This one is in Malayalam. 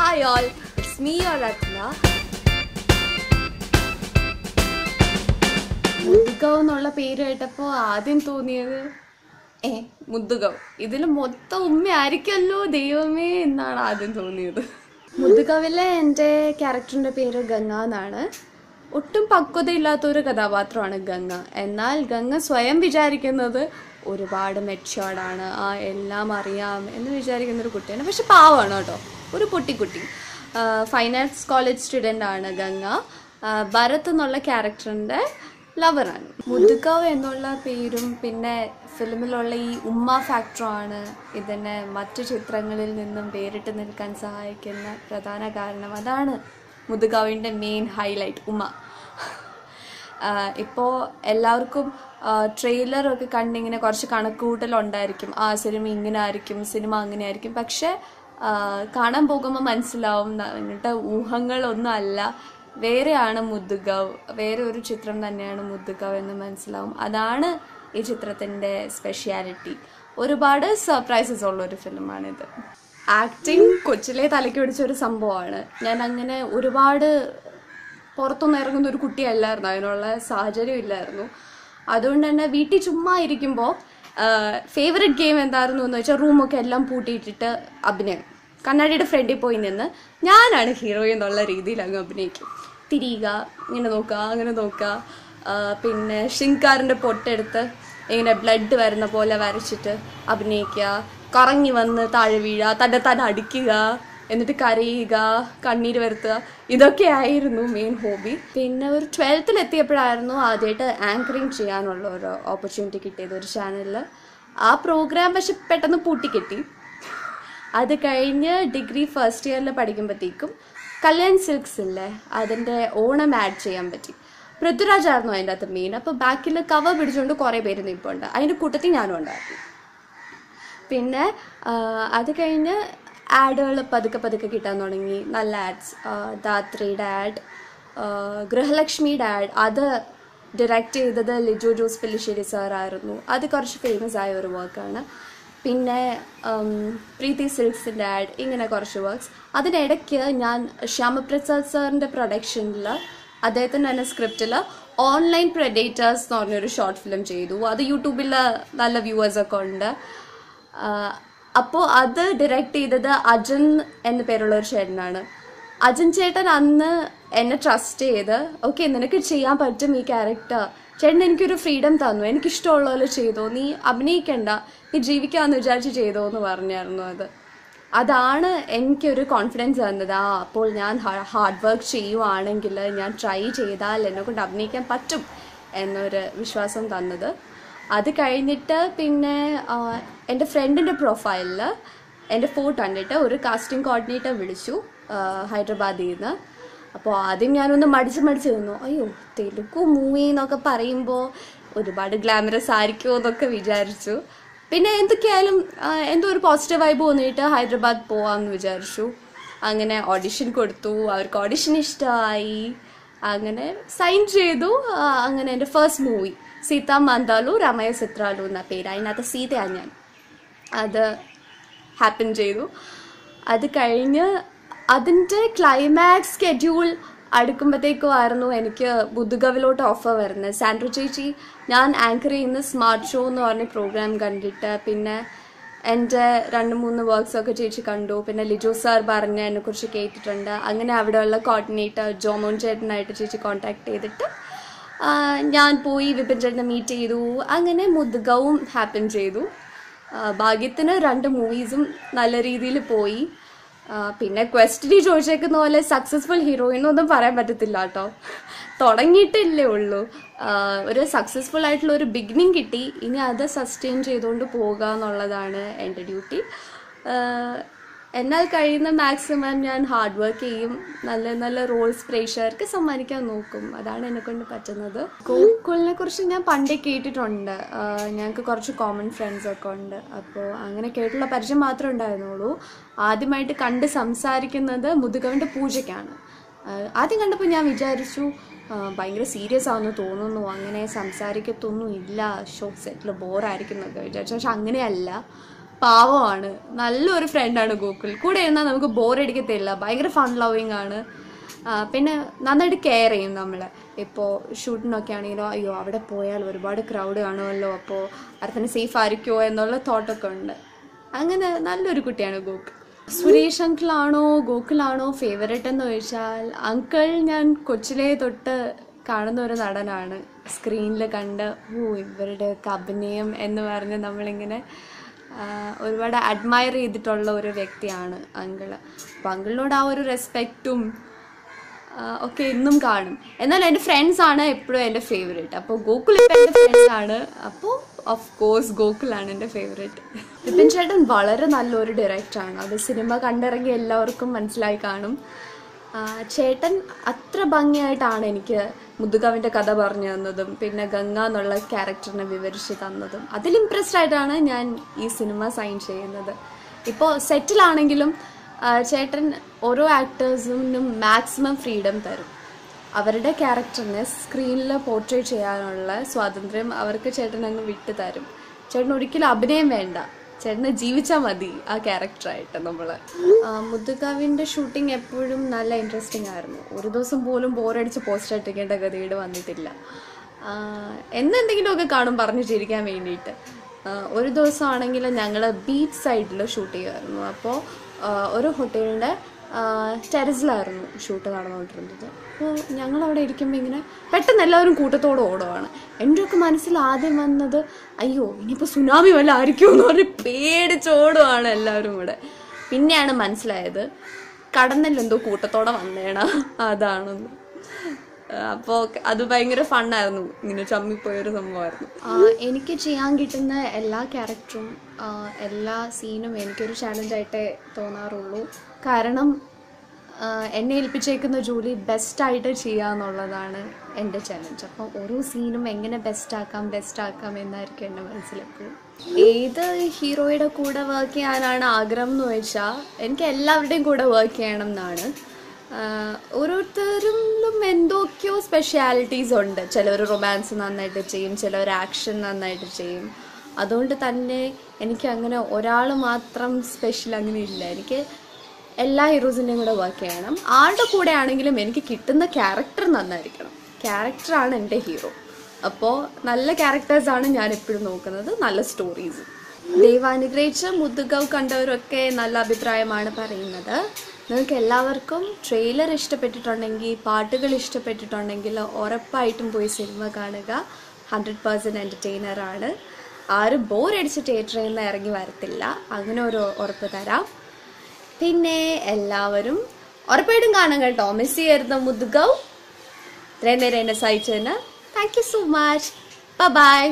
Hi all, it's me your Ratna. മുദ്ദുകവ് എന്നുള്ള പേര് കേട്ടപ്പോൾ ആദ്യം തോന്നിയത് മുദ്ദുകവ് ഇതിൽ മൊത്തം ഉമ്മയായിരിക്കുമല്ലോ ദൈവമേ എന്നാണ് ആദ്യം തോന്നിയത്. മുദ്ദുകവിലെ എൻ്റെ ക്യാരക്ടറിൻ്റെ പേര് ഗംഗ എന്നാണ്. ഒട്ടും പക്വതയില്ലാത്തൊരു കഥാപാത്രമാണ് ഗംഗ. എന്നാൽ ഗംഗ സ്വയം വിചാരിക്കുന്നത് ഒരുപാട് മെച്യോർഡാണ്, എല്ലാം അറിയാം എന്ന് വിചാരിക്കുന്നൊരു കുട്ടിയാണ്. പക്ഷെ പാവമാണ് കേട്ടോ, ഒരു പൊട്ടിക്കുട്ടി. ഫൈൻ ആർട്സ് കോളേജ് സ്റ്റുഡൻ്റ് ആണ് ഗംഗ. ഭരത് എന്നുള്ള ക്യാരക്ടറിൻ്റെ ലവറാണ്. മുദ്ദുകവ് എന്നുള്ള പേരും പിന്നെ ഫിലിമിലുള്ള ഈ ഉമ്മ ഫാക്ടറുമാണ് ഇതിനെ മറ്റു ചിത്രങ്ങളിൽ നിന്നും വേറിട്ട് നിൽക്കാൻ സഹായിക്കുന്ന പ്രധാന കാരണം. അതാണ് മുദ്ദുകവിൻ്റെ മെയിൻ ഹൈലൈറ്റ്, ഉമ്മ. ഇപ്പോൾ എല്ലാവർക്കും ട്രെയിലറൊക്കെ കണ്ടിങ്ങനെ കുറച്ച് കണക്കുകൂട്ടലുണ്ടായിരിക്കും, സിനിമ ഇങ്ങനെ ആയിരിക്കും, സിനിമ അങ്ങനെ ആയിരിക്കും. പക്ഷെ കാണാൻ പോകുമ്പോൾ മനസ്സിലാവും എന്നിട്ട് ഊഹങ്ങളൊന്നും അല്ല, വേറെയാണ് മുദ്ദുകവ്, വേറെ ഒരു ചിത്രം തന്നെയാണ് മുദ്ദുകവ് എന്ന് മനസ്സിലാവും. അതാണ് ഈ ചിത്രത്തിൻ്റെ സ്പെഷ്യാലിറ്റി. ഒരുപാട് സർപ്രൈസസ് ഉള്ളൊരു ഫിലിമാണിത്. ആക്ടിങ് കൊച്ചിലെ തലയ്ക്ക് പിടിച്ചൊരു സംഭവമാണ്. ഞാൻ അങ്ങനെ ഒരുപാട് പുറത്തൊന്നും ഇറങ്ങുന്ന ഒരു കുട്ടിയല്ലായിരുന്നു, അതിനുള്ള സാഹചര്യം ഇല്ലായിരുന്നു. അതുകൊണ്ട് തന്നെ വീട്ടിൽ ചുമ്മാ ഇരിക്കുമ്പോൾ ഫേവററ്റ് ഗെയിം എന്തായിരുന്നു എന്ന് വെച്ചാൽ റൂമൊക്കെ എല്ലാം പൂട്ടിയിട്ടിട്ട് അഭിനയം. കണ്ണാടിയുടെ ഫ്രണ്ടിൽ പോയി നിന്ന് ഞാനാണ് ഹീറോയിൻ എന്നുള്ള രീതിയിൽ അങ്ങ് അഭിനയിക്കും. തിരിയുക, ഇങ്ങനെ നോക്കുക, അങ്ങനെ നോക്കുക. പിന്നെ ഷിങ്കാറിൻ്റെ പൊട്ടെടുത്ത് ഇങ്ങനെ ബ്ലഡ് വരുന്ന പോലെ വരച്ചിട്ട് അഭിനയിക്കുക, കറങ്ങി വന്ന് താഴെ വീഴുക, തന്നെ അടിക്കുക, എന്നിട്ട് കരയുക, കണ്ണീര് വരുത്തുക. ഇതൊക്കെ ആയിരുന്നു മെയിൻ ഹോബി. പിന്നെ ഒരു 12th എത്തിയപ്പോഴായിരുന്നു ആദ്യമായിട്ട് ആങ്കറിങ് ചെയ്യാനുള്ള ഒരു ഓപ്പർച്യൂണിറ്റി കിട്ടിയത് ഒരു ചാനലിൽ. ആ പ്രോഗ്രാം പക്ഷെ പെട്ടെന്ന് പൂട്ടിക്കെട്ടി. അത് കഴിഞ്ഞ് ഡിഗ്രി ഫസ്റ്റ് ഇയറിൽ പഠിക്കുമ്പോഴത്തേക്കും കല്യാൺ സിൽക്സ് ഇല്ലേ, അതിൻ്റെ ഓണം ആഡ് ചെയ്യാൻ പറ്റി. പൃഥ്വിരാജ് ആയിരുന്നു അതിൻ്റെ അകത്ത് മെയിൻ. അപ്പോൾ ബാക്കിൽ കവർ പിടിച്ചുകൊണ്ട് കുറേ പേര് നിൽപ്പുണ്ട്, അതിൻ്റെ കൂട്ടത്തിൽ ഞാനും ഉണ്ടായിരുന്നു. പിന്നെ അത് കഴിഞ്ഞ് ആഡുകൾ പതുക്കെ കിട്ടാൻ തുടങ്ങി, നല്ല ആഡ്സ്. ധാത്രിയുടെ ആഡ്, ഗൃഹലക്ഷ്മിയുടെ ആഡ്, അത് ഡയറക്റ്റ് ചെയ്തത് ലിജോ ജോസ് പെല്ലിശ്ശേരി സാറായിരുന്നു. അത് കുറച്ച് ഫേമസ് ആയ ഒരു വർക്കാണ്. പിന്നെ പ്രീതി സിൽക്സിൻ്റെ ആഡ്, ഇങ്ങനെ കുറച്ച് വർക്ക്സ്. അതിനിടയ്ക്ക് ഞാൻ ശ്യാമപ്രസാദ് സാറിൻ്റെ പ്രൊഡക്ഷനിൽ അദ്ദേഹത്തിൻ്റെ തന്നെ സ്ക്രിപ്റ്റിൽ ഓൺലൈൻ പ്രെഡേറ്റേഴ്സ് എന്ന് പറഞ്ഞൊരു ഷോർട്ട് ഫിലിം ചെയ്തു. അത് യൂട്യൂബിൽ നല്ല വ്യൂവേഴ്സൊക്കെ ഉണ്ട്. അപ്പോൾ അത് ഡയറക്റ്റ് ചെയ്തത് അജൻ എന്ന പേരുള്ള ഒരു ചേട്ടനാണ്. അജൻ ചേട്ടൻ അന്ന് എന്നെ ട്രസ്റ്റ് ചെയ്ത്, ഓക്കെ നിനക്ക് ചെയ്യാൻ പറ്റും ഈ ക്യാരക്ടർ, ചേട്ടൻ എനിക്കൊരു ഫ്രീഡം തന്നു, എനിക്കിഷ്ടമുള്ള പോലെ ചെയ്തോ, നീ അഭിനയിക്കണ്ട, നീ ജീവിക്കാമെന്ന് വിചാരിച്ച് ചെയ്തോ എന്ന് പറഞ്ഞായിരുന്നു. അതാണ് എനിക്കൊരു കോൺഫിഡൻസ് തന്നത്. അപ്പോൾ ഞാൻ ഹാർഡ് വർക്ക് ചെയ്യുവാണെങ്കിൽ, ഞാൻ ട്രൈ ചെയ്താൽ എന്നെക്കൊണ്ട് അഭിനയിക്കാൻ പറ്റും എന്നൊരു വിശ്വാസം തന്നത്. അത് കഴിഞ്ഞിട്ട് പിന്നെ എൻ്റെ ഫ്രണ്ടിൻ്റെ പ്രൊഫൈലിൽ എൻ്റെ ഫോട്ടോ കണ്ടിട്ട് ഒരു കാസ്റ്റിംഗ് കോർഡിനേറ്റർ വിളിച്ചു ഹൈദരാബാദിൽ നിന്ന്. അപ്പോൾ ആദ്യം ഞാനൊന്ന് മടിച്ച് നിന്നു. അയ്യോ, തെലുഗു മൂവി എന്നൊക്കെ പറയുമ്പോൾ ഒരുപാട് ഗ്ലാമറസ് ആയിരിക്കുമോ എന്നൊക്കെ വിചാരിച്ചു. പിന്നെ എന്തൊക്കെയായാലും എന്തോ ഒരു പോസിറ്റീവ് വൈബ് തോന്നിയിട്ട് ഹൈദരാബാദ് പോവാമെന്ന് വിചാരിച്ചു. അങ്ങനെ ഓഡിഷൻ കൊടുത്തു, അവർക്ക് ഓഡിഷൻ ഇഷ്ടമായി, അങ്ങനെ സൈൻ ചെയ്തു. അങ്ങനെ എൻ്റെ ഫസ്റ്റ് മൂവി സീതാ മാന്താലു രാമയ്യ ചിത്രാലു എന്ന പേര്, അതിനകത്ത് സീതയാണ് ഞാൻ. അത് ഹാപ്പൻ ചെയ്തു. അത് കഴിഞ്ഞ് അതിൻ്റെ ക്ലൈമാക്സ് സ്കെഡ്യൂൾ അടുക്കുമ്പോഴത്തേക്കുമായിരുന്നു എനിക്ക് മുദ്ദുകവിലോട്ട് ഓഫർ വരുന്നത്. സാൻഡ്ര ചേച്ചി ഞാൻ ആങ്കർ ചെയ്യുന്ന സ്മാർട്ട് ഷോ എന്ന് പറഞ്ഞ പ്രോഗ്രാം കണ്ടിട്ട് പിന്നെ എൻ്റെ 2-3 വർക്ക്സൊക്കെ ചേച്ചി കണ്ടു. പിന്നെ ലിജോ സാർ പറഞ്ഞ് എന്നെക്കുറിച്ച് കേട്ടിട്ടുണ്ട്. അങ്ങനെ അവിടെയുള്ള കോർഡിനേറ്റർ ജോമോൻ ചേട്ടനായിട്ട് ചേച്ചി കോൺടാക്ട് ചെയ്തിട്ട് ഞാൻ പോയി വിപിൻ ചേട്ടനെ മീറ്റ് ചെയ്തു. അങ്ങനെ മുദ്ദുകവും ഹാപ്പൻ ചെയ്തു. ഭാഗ്യത്തിന് 2 മൂവീസും നല്ല രീതിയിൽ പോയി. പിന്നെ ക്വസ്റ്റിനി ചോദിച്ചേക്കുന്ന പോലെ സക്സസ്ഫുൾ ഹീറോയിനൊന്നും പറയാൻ പറ്റത്തില്ല കേട്ടോ, തുടങ്ങിയിട്ടില്ലേ ഉള്ളൂ. ഒരു സക്സസ്ഫുൾ ആയിട്ടുള്ള ഒരു ബിഗിനിങ് കിട്ടി, ഇനി അത് സസ്റ്റെയിൻ ചെയ്തുകൊണ്ട് പോകുക എന്നുള്ളതാണ് എൻ്റെ ഡ്യൂട്ടി. എന്നാൽ കഴിയുന്ന മാക്സിമം ഞാൻ ഹാർഡ് വർക്ക് ചെയ്യും, നല്ല റോൾസ് പ്രേക്ഷകർക്ക് സമ്മാനിക്കാൻ നോക്കും. അതാണ് എന്നെക്കൊണ്ട് പറ്റുന്നത്. ഗോകുലിനെ കുറിച്ച് ഞാൻ പണ്ടേ കേട്ടിട്ടുണ്ട്, ഞങ്ങൾക്ക് കുറച്ച് കോമൺ ഫ്രണ്ട്സൊക്കെ ഉണ്ട്. അപ്പോൾ അങ്ങനെ കേട്ടുള്ള പരിചയം മാത്രമേ ഉണ്ടായിരുന്നുള്ളൂ. ആദ്യമായിട്ട് കണ്ട് സംസാരിക്കുന്നത് മുദ്ദുകവിൻ്റെ പൂജയ്ക്കാണ്. ആദ്യം കണ്ടപ്പോൾ ഞാൻ വിചാരിച്ചു ഭയങ്കര സീരിയസ് ആണെന്ന് തോന്നുന്നു, അങ്ങനെ സംസാരിക്കത്തൊന്നും ഇല്ല, ഷോ സെറ്റിൽ ബോറായിരിക്കും എന്നൊക്കെ വിചാരിച്ചു. പക്ഷെ അങ്ങനെയല്ല, പാവമാണ്, നല്ലൊരു ഫ്രണ്ടാണ് ഗോകുൽ. കൂടെ ഇരുന്നാൽ നമുക്ക് ബോറടിക്കത്തില്ല, ഭയങ്കര ഫൺ ലവിങ് ആണ്. പിന്നെ നന്നായിട്ട് കെയർ ചെയ്യും നമ്മളെ. ഇപ്പോൾ ഷൂട്ടിനൊക്കെ ആണെങ്കിലോ അയ്യോ അവിടെ പോയാൽ ഒരുപാട് ക്രൗഡ് കാണുമല്ലോ, അപ്പോൾ അടുത്തന്നെ സേഫ് ആയിരിക്കുമോ എന്നുള്ള തോട്ടൊക്കെ ഉണ്ട്. അങ്ങനെ നല്ലൊരു കുട്ടിയാണ് ഗോകുൽ. സുരേഷ് അങ്കിളാണോ ഗോകുലാണോ ഫേവറേറ്റ് എന്ന് ചോദിച്ചാൽ, അങ്കിൾ ഞാൻ കൊച്ചിലേ തൊട്ട് കാണുന്ന ഒരു നടനാണ്. സ്ക്രീനിൽ കണ്ട് ഇവരുടെയൊക്കെ അഭിനയം എന്ന് പറഞ്ഞ് നമ്മളിങ്ങനെ ഒരുപാട് അഡ്മയർ ചെയ്തിട്ടുള്ള ഒരു വ്യക്തിയാണ് അങ്കിള്. അപ്പോൾ അങ്കിളിനോട് ആ ഒരു റെസ്പെക്റ്റും ഒക്കെ എന്നും കാണും. എന്നാൽ എൻ്റെ ഫ്രണ്ട്സാണ് എപ്പോഴും എൻ്റെ ഫേവറേറ്റ്. അപ്പോൾ ഗോകുൽ ഇപ്പം എൻ്റെ ഫ്രണ്ട്സാണ്, അപ്പോൾ ഓഫ് കോഴ്സ് ഗോകുലാണ് എൻ്റെ ഫേവറേറ്റ്. വിപിൻ ചേട്ടൻ വളരെ നല്ലൊരു ഡയറക്ടറാണ്, അത് സിനിമ കണ്ടിറങ്ങി എല്ലാവർക്കും മനസ്സിലായി കാണും. ചേട്ടൻ അത്ര ഭംഗിയായിട്ടാണ് എനിക്ക് മുതുകാവിൻ്റെ കഥ പറഞ്ഞു തന്നതും പിന്നെ ഗംഗ എന്നുള്ള ക്യാരക്ടറിനെ വിവരിച്ച് തന്നതും. അതിൽ ഇംപ്രസ്ഡ് ആയിട്ടാണ് ഞാൻ ഈ സിനിമ സൈൻ ചെയ്യുന്നത്. ഇപ്പോൾ സെറ്റിലാണെങ്കിലും ചേട്ടൻ ഓരോ ആക്ടേഴ്സിനും മാക്സിമം ഫ്രീഡം തരും. അവരുടെ ക്യാരക്ടറിനെ സ്ക്രീനിൽ പോർട്രേറ്റ് ചെയ്യാനുള്ള സ്വാതന്ത്ര്യം അവർക്ക് ചേട്ടൻ അങ്ങ് വിട്ടു തരും. ചേട്ടൻ ഒരിക്കലും അഭിനയം വേണ്ട, ചേട്ടന് ജീവിച്ചാൽ മതി ആ ക്യാരക്ടറായിട്ട്. നമ്മൾ മുതുകാവിൻ്റെ ഷൂട്ടിംഗ് എപ്പോഴും നല്ല ഇൻട്രസ്റ്റിംഗ് ആയിരുന്നു. ഒരു ദിവസം പോലും ബോറടിച്ച് പോസ്റ്റർ ഇട്ടിക്കേണ്ട ഗതികേട് വന്നിട്ടില്ല. എന്തെങ്കിലുമൊക്കെ കാണും പറഞ്ഞു ചിരിക്കാൻ വേണ്ടിയിട്ട്. ഒരു ദിവസമാണെങ്കിൽ ഞങ്ങൾ ബീച്ച് സൈഡിൽ ഷൂട്ട് ചെയ്യുമായിരുന്നു. അപ്പോൾ ഒരു ഹോട്ടലിൻ്റെ ടെറസിലായിരുന്നു ഷൂട്ട് നടന്നുകൊണ്ടിരുന്നത്. അപ്പോൾ ഞങ്ങളവിടെ ഇരിക്കുമ്പോൾ ഇങ്ങനെ പെട്ടെന്ന് എല്ലാവരും കൂട്ടത്തോടെ ഓടുവാണ്. എൻ്റെയൊക്കെ മനസ്സിൽ ആദ്യം വന്നത് അയ്യോ ഇനിയിപ്പോൾ സുനാമി വല്ല ആയിരിക്കുമോ എന്ന് പറഞ്ഞ് പേടിച്ചോടുവാണ് എല്ലാവരും കൂടെ. പിന്നെയാണ് മനസ്സിലായത് കടന്നില്ലെന്തോ കൂട്ടത്തോടെ വന്നേണ അതാണെന്ന്. അപ്പോൾ അത് ഭയങ്കര ഫണ്ണായിരുന്നു, ഇങ്ങനെ ചമ്മിപ്പോയൊരു സംഭവമായിരുന്നു. എനിക്ക് ചെയ്യാൻ കിട്ടുന്ന എല്ലാ ക്യാരക്ടറും എല്ലാ സീനും എനിക്കൊരു ചാലഞ്ചായിട്ടേ തോന്നാറുള്ളൂ. കാരണം എന്നെ ഏൽപ്പിച്ചേക്കുന്ന ജോലി ബെസ്റ്റായിട്ട് ചെയ്യുക എന്നുള്ളതാണ് എൻ്റെ ചാലഞ്ച്. അപ്പം ഓരോ സീനും എങ്ങനെ ബെസ്റ്റാക്കാം എന്നായിരിക്കും എൻ്റെ മനസ്സിലെപ്പോഴും. ഏത് ഹീറോയുടെ കൂടെ വർക്ക് ചെയ്യാനാണ് ആഗ്രഹം എന്ന് ചോദിച്ചാൽ എനിക്ക് എല്ലാവരുടെയും കൂടെ വർക്ക് ചെയ്യണം എന്നാണ്. ഓരോരുത്തരിലും എന്തൊക്കെയോ സ്പെഷ്യാലിറ്റീസ് ഉണ്ട്. ചിലവർ റൊമാൻസ് നന്നായിട്ട് ചെയ്യും, ചിലവർ ആക്ഷൻ നന്നായിട്ട് ചെയ്യും. അതുകൊണ്ട് തന്നെ എനിക്ക് അങ്ങനെ ഒരാൾ മാത്രം സ്പെഷ്യൽ അങ്ങനെ ഇല്ല. എനിക്ക് എല്ലാ ഹീറോസിൻ്റെയും കൂടെ വർക്ക് ചെയ്യണം. ആരുടെ കൂടെ ആണെങ്കിലും എനിക്ക് കിട്ടുന്ന ക്യാരക്ടർ നന്നായിരിക്കണം. ക്യാരക്ടറാണ് എൻ്റെ ഹീറോ. അപ്പോൾ നല്ല ക്യാരക്ടേഴ്സാണ് ഞാൻ എപ്പോഴും നോക്കുന്നത്, നല്ല സ്റ്റോറീസ്. ദൈവാനുഗ്രഹിച്ച് മുതുകാവ് കണ്ടവരൊക്കെ നല്ല അഭിപ്രായമാണ് പറയുന്നത്. നിങ്ങൾക്ക് എല്ലാവർക്കും ട്രെയിലർ ഇഷ്ടപ്പെട്ടിട്ടുണ്ടെങ്കിൽ പാട്ടുകൾ ഇഷ്ടപ്പെട്ടിട്ടുണ്ടെങ്കിൽ ഉറപ്പായിട്ടും പോയി സിനിമ കാണുക. 100% എൻ്റർടൈനറാണ്. ആരും ബോറടിച്ച് തിയേറ്ററിൽ നിന്ന് ഇറങ്ങി വരത്തില്ല, അങ്ങനെ ഒരു ഉറപ്പ് തരാം. പിന്നെ എല്ലാവരും ഉറപ്പായിട്ടും കാണാൻ കേട്ടോ, മിസ് ചെയ്യരുത് മുതുകാവ്. ഇത്രയും നേരം എന്നെ സഹിച്ചതിന് thank you so much. By.